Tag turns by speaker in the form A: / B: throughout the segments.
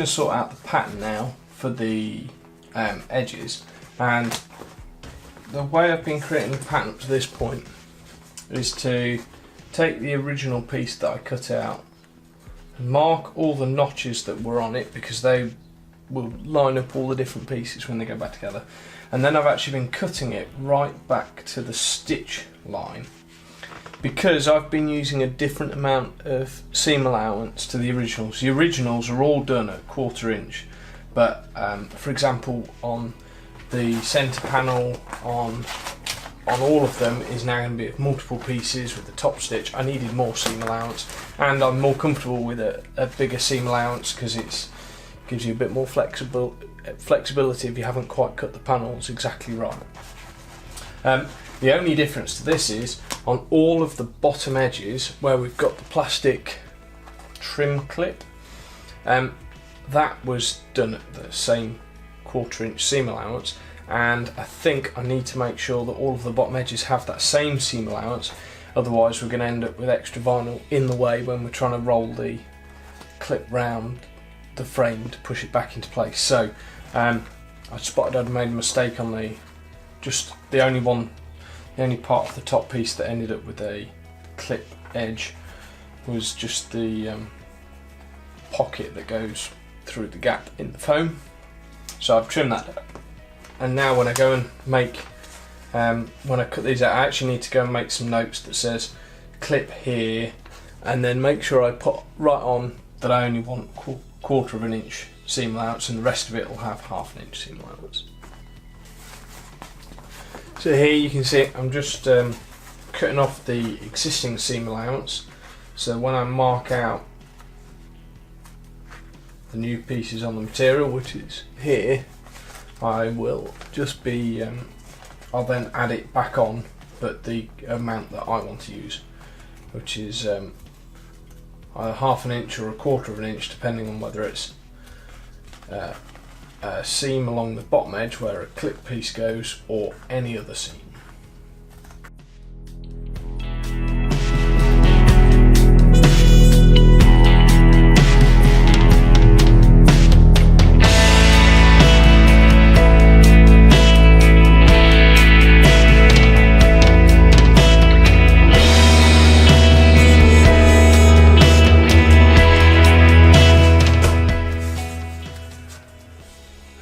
A: going to sort out the pattern now for the edges, and the way I've been creating the pattern up to this point is to take the original piece that I cut out and mark all the notches that were on it, because they will line up all the different pieces when they go back together. And then I've actually been cutting it right back to the stitch line, because I've been using a different amount of seam allowance to the originals. The originals are all done at 1/4 inch, but for example on the centre panel on all of them is now going to be of multiple pieces with the top stitch. I needed more seam allowance, and I'm more comfortable with a bigger seam allowance because it gives you a bit more flexibility if you haven't quite cut the panels exactly right. The only difference to this is on all of the bottom edges where we've got the plastic trim clip, that was done at the same 1/4 inch seam allowance, and I think I need to make sure that all of the bottom edges have that same seam allowance, otherwise we're going to end up with extra vinyl in the way when we're trying to roll the clip round the frame to push it back into place. So I spotted I'd made a mistake on the only part of the top piece that ended up with a clip edge was just the pocket that goes through the gap in the foam. So I've trimmed that up, and now when I go and make when I cut these out, I actually need to go and make some notes that says clip here, and then make sure I put right on that I only want 1/4 inch seam allowance, and the rest of it will have 1/2 inch seam allowance. So here you can see I'm just cutting off the existing seam allowance, so when I mark out the new pieces on the material, which is here, I will just be I'll then add it back on, but the amount that I want to use, which is either 1/2 inch or 1/4 inch, depending on whether it's a seam along the bottom edge where a clip piece goes, or any other seam.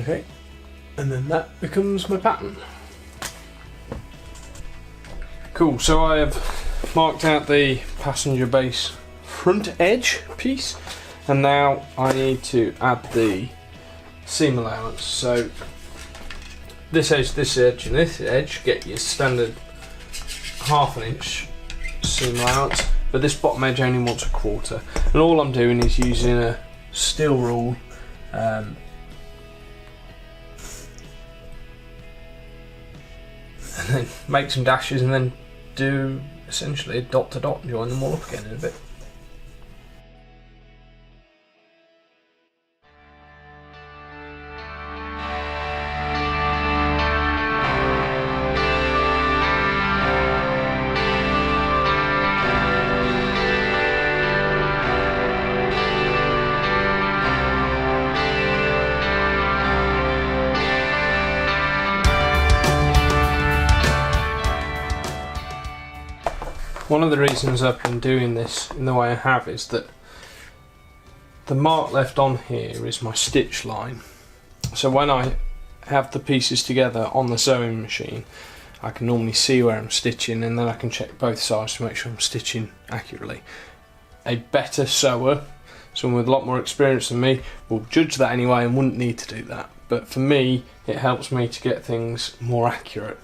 A: Okay, and then that becomes my pattern. Cool, so I have marked out the passenger base front edge piece, and now I need to add the seam allowance. So this edge, and this edge get your standard 1/2 inch seam allowance, but this bottom edge only wants 1/4. And all I'm doing is using a steel rule and then make some dashes, and then do essentially a dot to dot and join them all up again in a bit. One of the reasons I've been doing this in the way I have is that the mark left on here is my stitch line. So when I have the pieces together on the sewing machine, I can normally see where I'm stitching, and then I can check both sides to make sure I'm stitching accurately. A better sewer, someone with a lot more experience than me, will judge that anyway and wouldn't need to do that. But for me, it helps me to get things more accurate.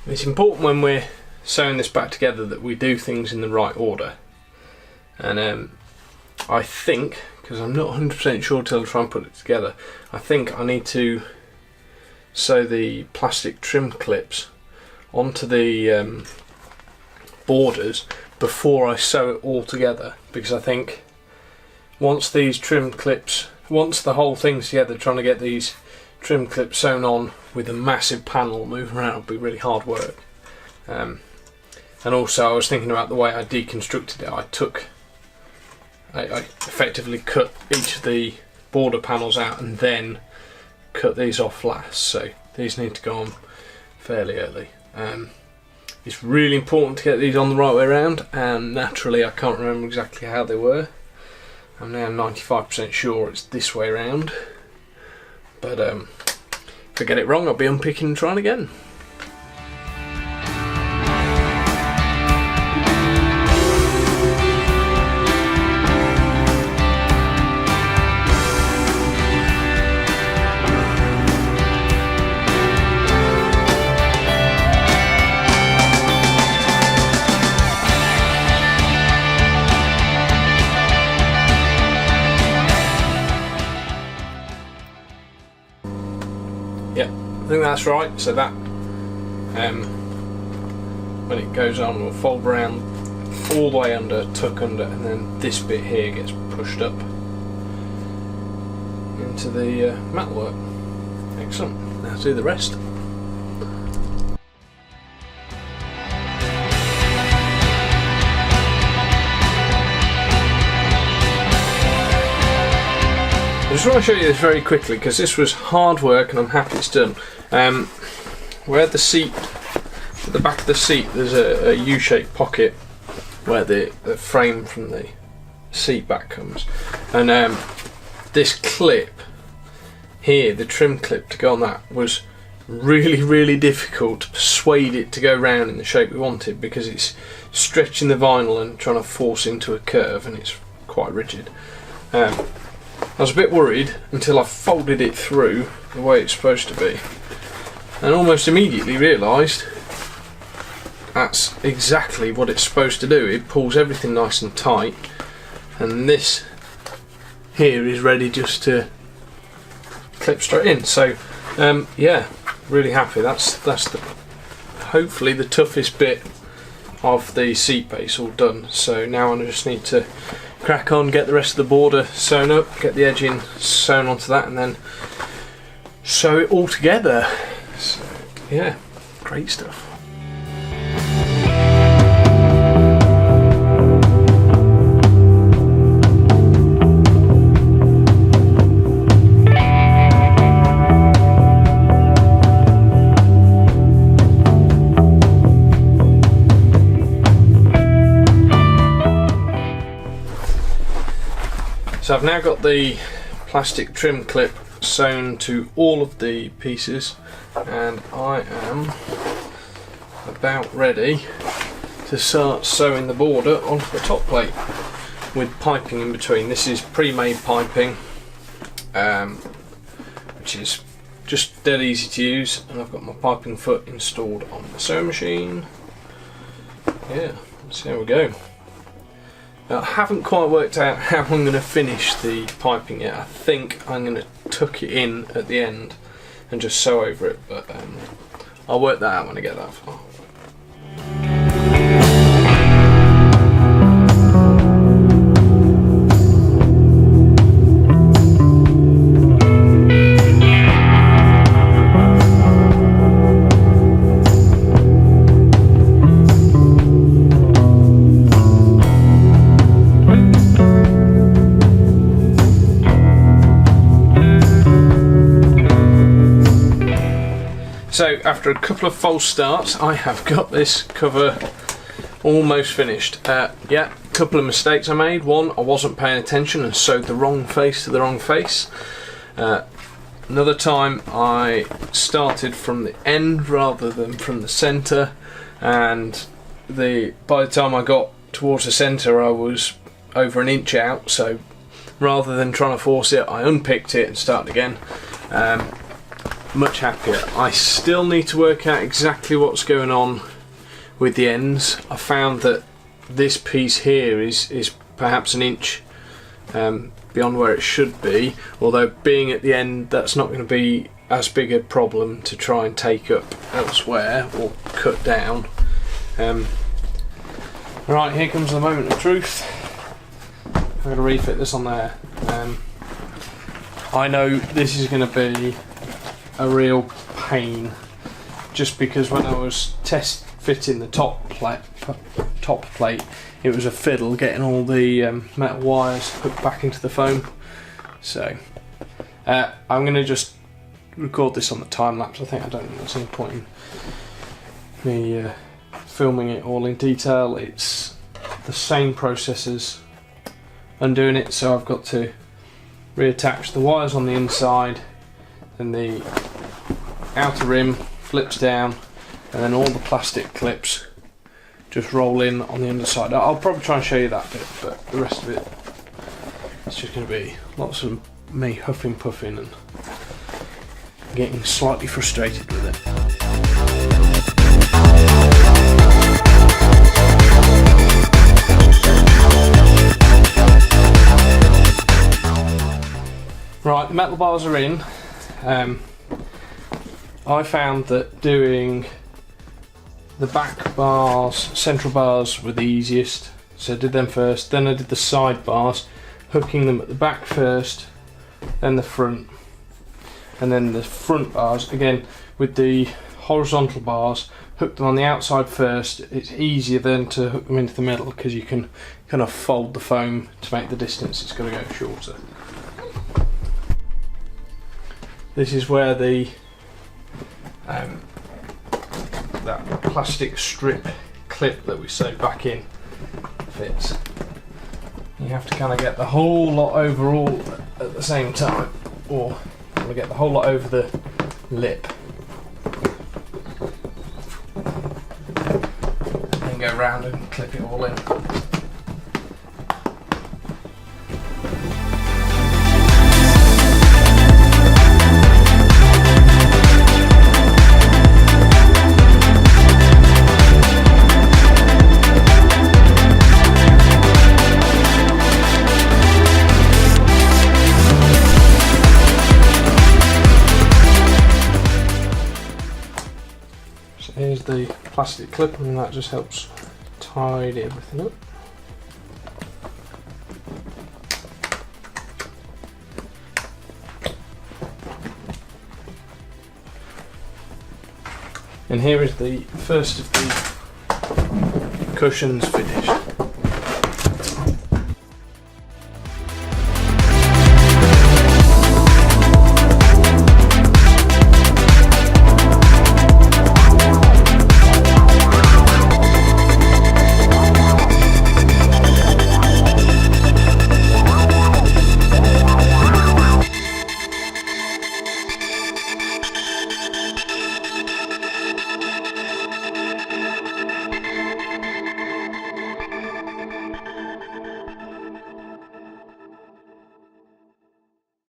A: It's important when we're sewing this back together that we do things in the right order. And I think, because I'm not 100% sure till I try and put it together, I think I need to sew the plastic trim clips onto the borders before I sew it all together, because I think once these trim clips, once the whole thing's together, trying to get these trim clips sewn on with a massive panel moving around will be really hard work. And also I was thinking about the way I deconstructed it. I effectively cut each of the border panels out and then cut these off last, so these need to go on fairly early. It's really important to get these on the right way around, and naturally I can't remember exactly how they were. I'm now 95% sure it's this way around, but if I get it wrong I'll be unpicking and trying again. Yeah, I think that's right. So that when it goes on, will fold around all the way under, tuck under, and then this bit here gets pushed up into the metalwork. Excellent. Now do the rest. I just want to show you this very quickly because this was hard work and I'm happy it's done. Where the seat, at the back of the seat, there's a U-shaped pocket where the frame from the seat back comes, and this clip here, the trim clip to go on that, was really difficult to persuade it to go round in the shape we wanted, because it's stretching the vinyl and trying to force into a curve, and it's quite rigid. I was a bit worried until I folded it through the way it's supposed to be, and almost immediately realised that's exactly what it's supposed to do. It pulls everything nice and tight, and this here is ready just to clip straight in. So yeah, really happy. That's hopefully the toughest bit of the seat base all done. So now I just need to crack on, get the rest of the border sewn up, get the edging sewn onto that, and then sew it all together. So yeah, great stuff. So I've now got the plastic trim clip sewn to all of the pieces, and I am about ready to start sewing the border onto the top plate with piping in between. This is pre-made piping, which is just dead easy to use, and I've got my piping foot installed on the sewing machine. Yeah, let's see how we go. Now, I haven't quite worked out how I'm going to finish the piping yet. I think I'm going to tuck it in at the end and just sew over it, but I'll work that out when I get that far. So after a couple of false starts, I have got this cover almost finished. Yeah, a couple of mistakes I made. One, I wasn't paying attention and sewed the wrong face to the wrong face. Another time I started from the end rather than from the centre, and by the time I got towards the centre I was over an inch out, so rather than trying to force it I unpicked it and started again. much happier. I still need to work out exactly what's going on with the ends. I found that this piece here is perhaps an inch beyond where it should be, although being at the end that's not going to be as big a problem to try and take up elsewhere or cut down. Right, here comes the moment of truth. I'm going to refit this on there. I know this is going to be a real pain, just because when I was test fitting the top plate, it was a fiddle getting all the metal wires hooked back into the foam. So I'm going to just record this on the time lapse. I think there's any point in me filming it all in detail. It's the same process as undoing it, so I've got to reattach the wires on the inside, then the outer rim flips down, and then all the plastic clips just roll in on the underside. I'll probably try and show you that bit, but the rest of it, it's just going to be lots of me huffing puffing and getting slightly frustrated with it. Right, the metal bars are in. I found that doing the back bars, central bars, were the easiest, so I did them first. Then I did the side bars, hooking them at the back first, then the front, and then the front bars again with the horizontal bars. Hook them on the outside first. It's easier then to hook them into the middle because you can kind of fold the foam to make the distance it's going to go shorter. This is where the that plastic strip clip that we sewed back in fits. You have to kind of get the whole lot over all at the same time, or you want to get the whole lot over the lip, and then go round and clip it all in. Here's the plastic clip, and that just helps tidy everything up. And here is the first of the cushions finished.